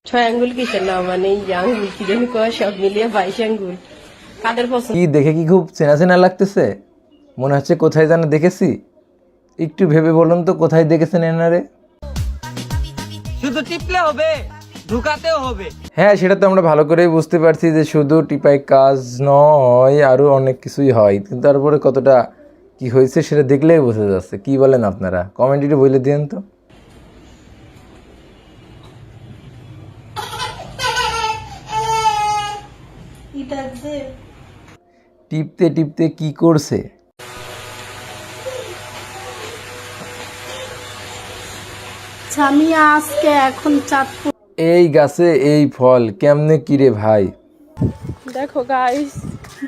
ছয় আঙ্গুল কিসের নাম মানে আঙ্গুল কি জানি কয় সব মিলিয়ে 22 আঙ্গুল কাদের পছন্দ কি দেখে কি খুব চেনা চেনা লাগতেছে? মনে হচ্ছে কোথায় যেন দেখেছি। একটু ভেবে বলুন তো কোথায় দেখেছেন এনারে? শুধু টিপলে হবে, ঢুকাতেও হবে। হ্যাঁ, সেটা তো আমরা ভালো করেই বুঝতে পারছি যে শুধু টিপাই কাজ নয়, আরও অনেক কিছুই হয়, কিন্তু তারপরে কতটা কি হয়েছে সেটা দেখলেই বোঝা যাচ্ছে। কি বলেন আপনারা? কমেন্টে একটু বলে দিন তো। টিপতে টিপতে কি করছে? আমি আজকে এখন চাঁদপুর এই গাছে এই ফল কেমনে কিরে ভাই? দেখো গাইস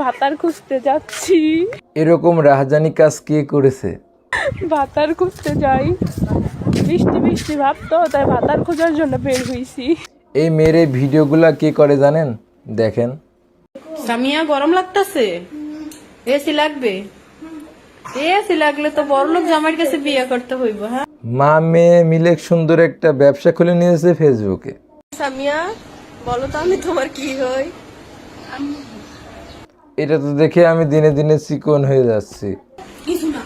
ভাতার খুঁজতে যাচ্ছি এরকম রাহাজানি কাজ কে করেছে? ভাতার খুঁজতে যাই বৃষ্টি বৃষ্টি ভাব তো তাই ভাতার খোঁজার জন্য বের হইছি এই মেরে ভিডিওগুলা কে করে জানেন? দেখেন। সামিয়া গরম লাগতাছে এসি লাগবে এসি লাগলে তো বড়লোক জামাইয়ের কাছে বিয়ে করতে হইব। হ্যাঁ মা মেয়ে মিলে সুন্দর একটা ব্যবসা খুলে নিয়েছে ফেসবুকে। সামিয়া বলো তো আমি তোমার কি হই? এটা তো দেখে আমি দিনে দিনে চিকন হয়ে যাচ্ছি। কিছু না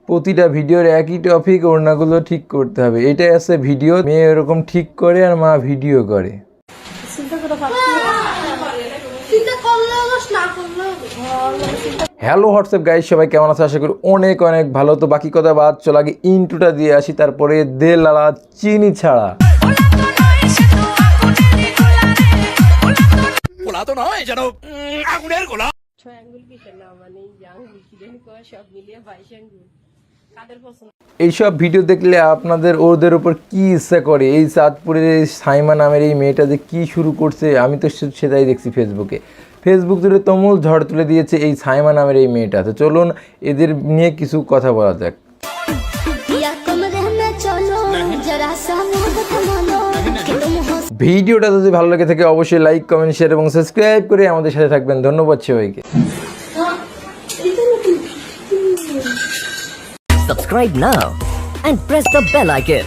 প্রতিটা ভিডিওর একই টপিক, ওড়নাগুলো ঠিক করতে হবে, এটাই আছে ভিডিও। মেয়ে এরকম ঠিক করে আর মা ভিডিও করে। হ্যালো হোয়াটসঅ্যাপ গাইস, সবাই কেমন আছে? আশা করি অনেক অনেক ভালো। তো বাকি কথা বাদ চল, আগে ইন্টুটা দিয়ে আসি, তারপরে দে লালা চিনি ছাড়া। ছয় আঙ্গুল কিসের নাম মানে আঙ্গুল কি জানি কয় সব মিলিয়ে 22 আঙ্গুল কাদের পছন্দ? এইসব ভিডিও দেখলে আপনাদের ওদের উপর কি ইচ্ছা করে? এই চাঁদপুরের এই সাইমা নামের এই মেয়েটা যে কী শুরু করছে, আমি তো সেটাই দেখছি ফেসবুকে। ফেসবুক জুড়ে তুমুল ঝড় তুলে দিয়েছে এই সাইমা নামের এই মেয়েটা। তো চলুন এদের নিয়ে কিছু কথা বলা যাক। ভিডিওটা যদি ভালো লাগে থাকে অবশ্যই লাইক কমেন্ট শেয়ার এবং সাবস্ক্রাইব করে আমাদের সাথে থাকবেন। ধন্যবাদ সবাইকে। Subscribe now and press the bell icon.